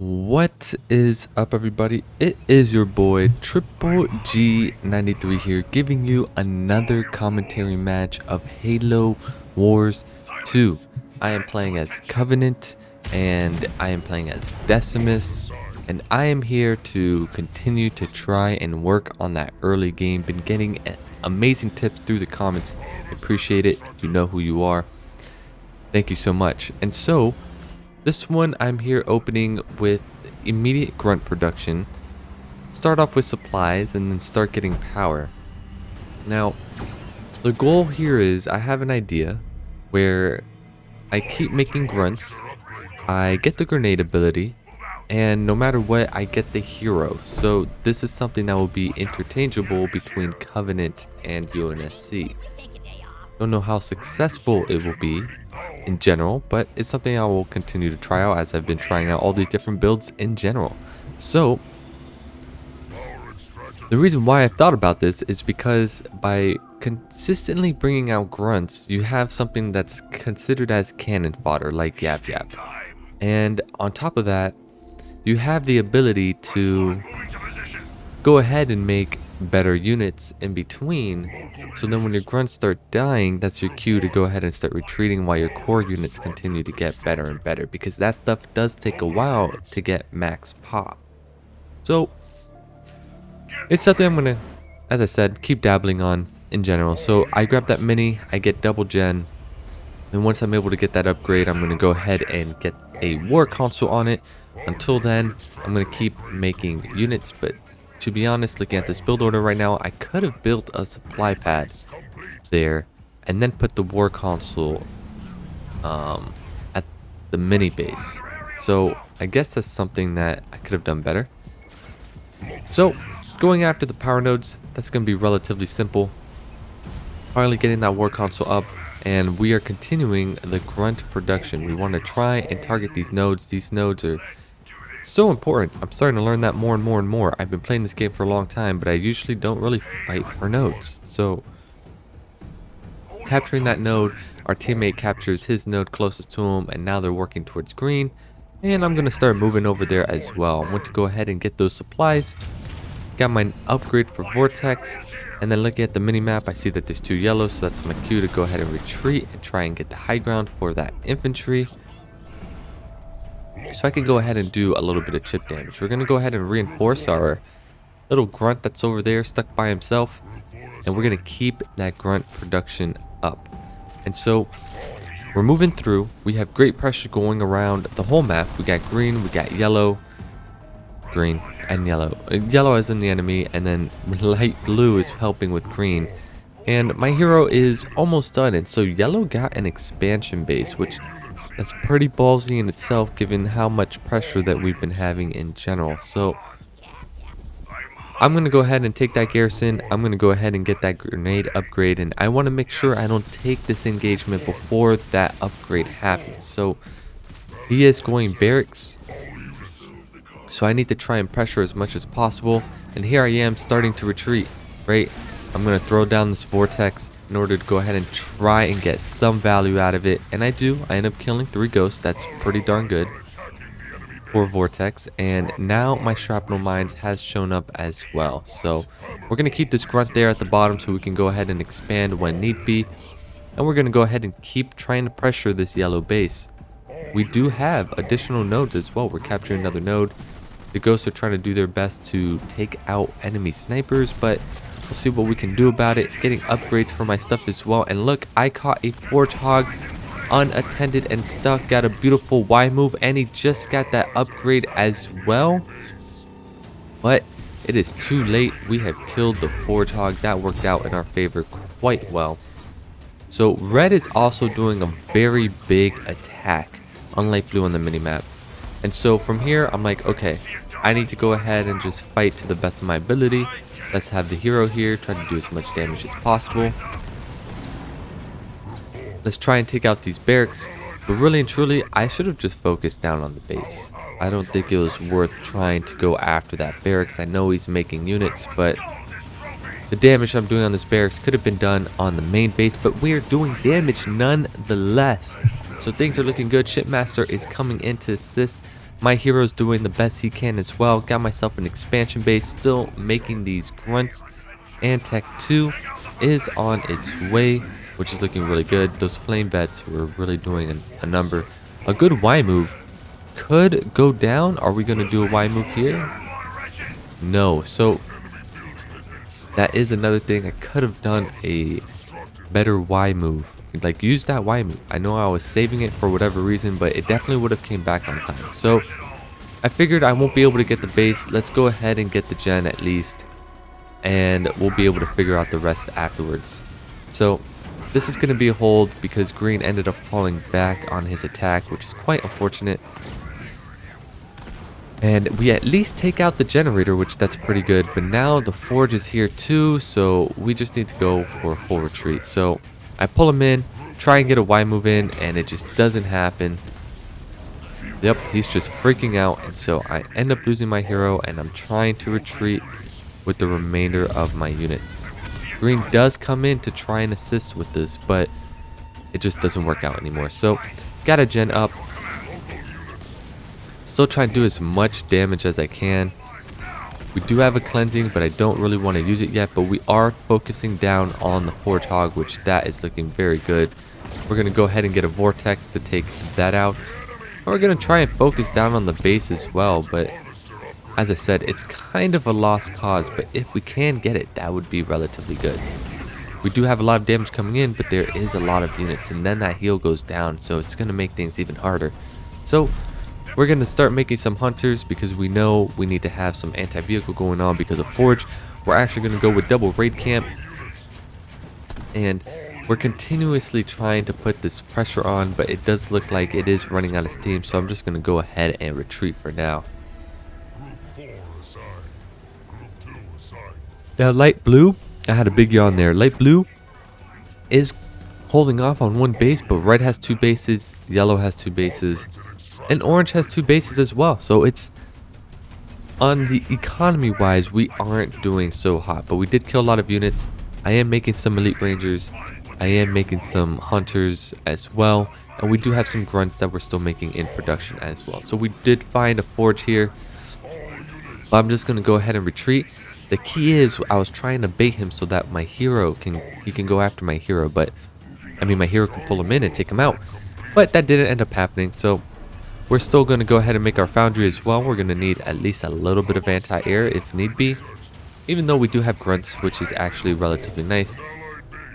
What is up, everybody? It is your boy Triple G93 here, giving you another commentary match of Halo Wars 2. I am playing as Covenant and I am playing as Decimus, and I am here to continue to try and work on that early game. Been getting amazing tips through the comments. Appreciate it. You know who you are. Thank you so much. And so this one I'm here opening with immediate grunt production. Start off with supplies and then start getting power. Now, the goal here is I have an idea where I keep making grunts, I get the grenade ability, and no matter what, I get the hero. So this is something that will be interchangeable between Covenant and UNSC. Don't know how successful it will be in general, but it's something I will continue to try out as I've been trying out all these different builds in general. So the reason why I thought about this is because by consistently bringing out grunts, you have something that's considered as cannon fodder, like Yap Yap. And on top of that, you have the ability to go ahead and make better units in between, so then when your grunts start dying, that's your cue to go ahead and start retreating while your core units continue to get better and better, because that stuff does take a while to get max pop. So it's something I'm gonna, as I said, keep dabbling on in general. So I grab that mini, I get double gen, and once I'm able to get that upgrade, I'm gonna go ahead and get a war console on it. Until then, I'm gonna keep making units, but to be honest, looking at this build order right now, I could have built a supply pad there and then put the war console at the mini base. So I guess that's something that I could have done better. So going after the power nodes, that's going to be relatively simple. Finally getting that war console up, and we are continuing the grunt production. We want to try and target these nodes. These nodes are so important. I'm starting to learn that more and more and more. I've been playing this game for a long time, but I usually don't really fight for nodes. So capturing that node, our teammate captures his node closest to him, and now they're working towards green. And I'm going to start moving over there as well. I want to go ahead and get those supplies. Got my upgrade for Vortex, and then looking at the mini-map, I see that there's two yellows, so that's my cue to go ahead and retreat and try and get the high ground for that infantry. So I can go ahead and do a little bit of chip damage. We're going to go ahead and reinforce our little grunt that's over there stuck by himself, and we're going to keep that grunt production up. And so we're moving through. We have great pressure going around the whole map. We got green, we got yellow, green, and yellow. Yellow is in the enemy, and then light blue is helping with green. And my hero is almost done, and so yellow got an expansion base, which that's pretty ballsy in itself given how much pressure that we've been having in general. So I'm going to go ahead and take that garrison. I'm going to go ahead and get that grenade upgrade, and I want to make sure I don't take this engagement before that upgrade happens. So he is going barracks, so I need to try and pressure as much as possible. And here I am starting to retreat, right? I'm going to throw down this vortex in order to go ahead and try and get some value out of it. And I do. I end up killing 3 ghosts. That's pretty darn good for vortex. And now my shrapnel mines has shown up as well. So we're going to keep this grunt there at the bottom so we can go ahead and expand when need be. And we're going to go ahead and keep trying to pressure this yellow base. We do have additional nodes as well. We're capturing another node. The ghosts are trying to do their best to take out enemy snipers, but we'll see what we can do about it. Getting upgrades for my stuff as well. And look, I caught a Forge Hog unattended and stuck. Got a beautiful Y move, and he just got that upgrade as well. But it is too late. We have killed the Forge Hog. That worked out in our favor quite well. So red is also doing a very big attack on light blue on the minimap. And so from here, I'm like, okay, I need to go ahead and just fight to the best of my ability. Let's have the hero here, try to do as much damage as possible. Let's try and take out these barracks. But really and truly, I should have just focused down on the base. I don't think it was worth trying to go after that barracks. I know he's making units, but the damage I'm doing on this barracks could have been done on the main base, but we are doing damage nonetheless. So things are looking good. Shipmaster is coming in to assist. My hero's doing the best he can as well. Got myself an expansion base, still making these grunts. And Tech 2 is on its way, which is looking really good. Those flame vets were really doing a number. A good Y move could go down. Are we going to do a Y move here? No. So that is another thing. I could have done a better Y move. Like, use that Y move. I know I was saving it for whatever reason, but it definitely would have came back on time. So I figured I won't be able to get the base. Let's go ahead and get the gen at least, and we'll be able to figure out the rest afterwards. So this is going to be a hold because green ended up falling back on his attack, which is quite unfortunate. And we at least take out the generator, which that's pretty good. But now the forge is here too, so we just need to go for a full retreat. So I pull him in, try and get a Y move in, and it just doesn't happen. Yep, he's just freaking out, and so I end up losing my hero, and I'm trying to retreat with the remainder of my units. Green does come in to try and assist with this, but it just doesn't work out anymore. So got a gen up. Still trying to do as much damage as I can. We do have a cleansing, but I don't really want to use it yet. But we are focusing down on the Forge Hog, which that is looking very good. We're going to go ahead and get a Vortex to take that out. And we're going to try and focus down on the base as well. But as I said, it's kind of a lost cause. But if we can get it, that would be relatively good. We do have a lot of damage coming in, but there is a lot of units. And then that heal goes down, so it's going to make things even harder. So we're going to start making some hunters because we know we need to have some anti-vehicle going on because of Forge. We're actually going to go with double raid camp. And we're continuously trying to put this pressure on, but it does look like it is running out of steam. So I'm just going to go ahead and retreat for now. Now light blue, I had a big yawn there. Light blue is holding off on one base, but red has two bases, yellow has two bases. And orange has two bases as well. So it's on the economy wise, we aren't doing so hot, but we did kill a lot of units. I am making some elite rangers. I am making some hunters as well. And we do have some grunts that we're still making in production as well. So we did find a forge here. But I'm just going to go ahead and retreat. The key is I was trying to bait him so that my hero can go after my hero. But I mean, my hero can pull him in and take him out. But that didn't end up happening. So we're still going to go ahead and make our foundry as well. We're going to need at least a little bit of anti-air if need be. Even though we do have grunts, which is actually relatively nice.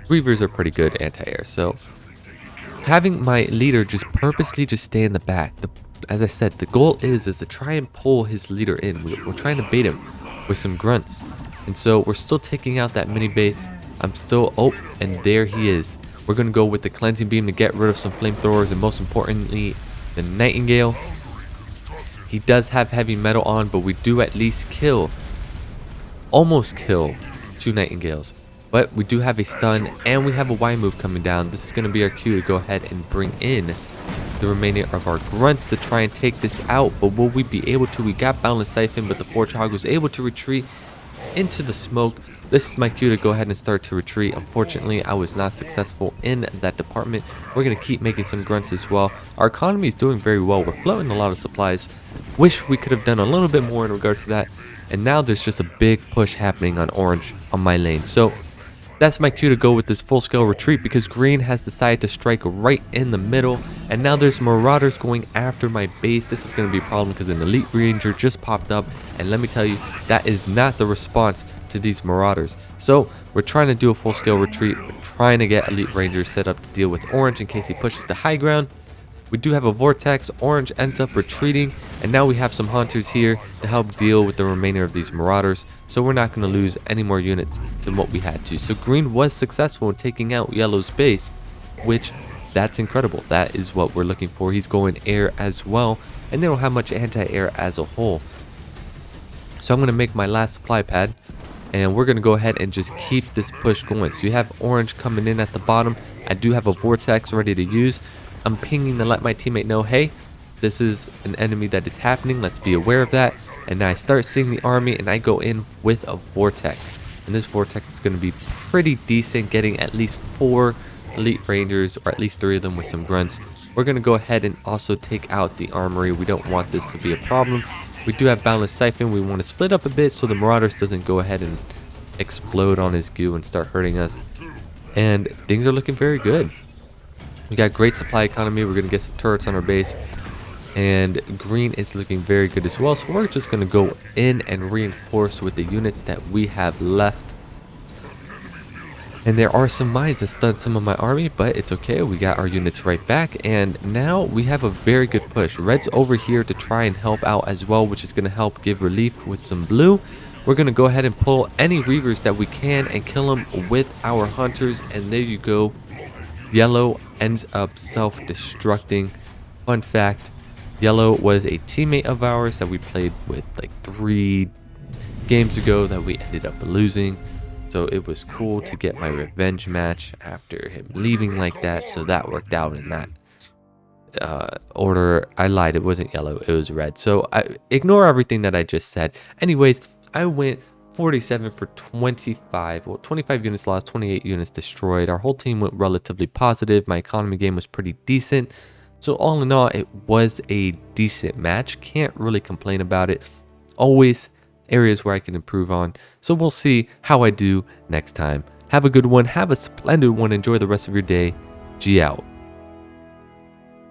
Reavers are pretty good anti-air. So having my leader just purposely just stay in the back. As I said, the goal is to try and pull his leader in. We're trying to bait him with some grunts. And so we're still taking out that mini base. I'm still, oh, and there he is. We're going to go with the cleansing beam to get rid of some flamethrowers, and most importantly, the Nightingale. He does have heavy metal on, but we do at least almost kill two Nightingales. But we do have a stun, and we have a Y move coming down. This is going to be our cue to go ahead and bring in the remainder of our grunts to try and take this out. But will we be able to? We got Boundless Siphon, but the Forge Hog was able to retreat into the smoke. This is my cue to go ahead and start to retreat. Unfortunately, I was not successful in that department. We're going to keep making some grunts as well. Our economy is doing very well. We're floating a lot of supplies. Wish we could have done a little bit more in regards to that. And now there's just a big push happening on orange on my lane. So that's my cue to go with this full-scale retreat because green has decided to strike right in the middle. And now there's marauders going after my base. This is going to be a problem because an elite ranger just popped up. And let me tell you, that is not the response to these marauders. So we're trying to do a full-scale retreat. We're trying to get elite rangers set up to deal with orange in case he pushes the high ground. We do have a vortex. Orange ends up retreating, and now we have some hunters here to help deal with the remainder of these marauders. So we're not going to lose any more units than what we had to. So green was successful in taking out yellow's base, which that's incredible. That is what we're looking for. He's going air as well, and they don't have much anti-air as a whole. So I'm going to make my last supply pad, and we're going to go ahead and just keep this push going. So you have orange coming in at the bottom. I do have a vortex ready to use. I'm pinging to let my teammate know, hey, this is an enemy that is happening. Let's be aware of that. And I start seeing the army, and I go in with a vortex. And this vortex is going to be pretty decent, getting at least 4 elite rangers, or at least 3 of them with some grunts. We're going to go ahead and also take out the armory. We don't want this to be a problem. We do have Boundless Siphon. We want to split up a bit so the Marauders doesn't go ahead and explode on his goo and start hurting us. And things are looking very good. We got great supply economy. We're going to get some turrets on our base. And green is looking very good as well. So we're just going to go in and reinforce with the units that we have left. And there are some mines that stunned some of my army, but it's okay. We got our units right back. And now we have a very good push. Red's over here to try and help out as well, which is going to help give relief with some blue. We're going to go ahead and pull any Reavers that we can and kill them with our hunters. And there you go. Yellow ends up self-destructing. Fun fact, Yellow was a teammate of ours that we played with like 3 games ago that we ended up losing. So it was cool to get my revenge match after him leaving like that. So that worked out in that order. I lied. It wasn't yellow. It was red. So ignore everything that I just said. Anyways, I went 47 for 25. Well, 25 units lost, 28 units destroyed. Our whole team went relatively positive. My economy game was pretty decent. So all in all, it was a decent match. Can't really complain about it. Always areas where I can improve on. So we'll see how I do next time. Have a good one. Have a splendid one. Enjoy the rest of your day. G out.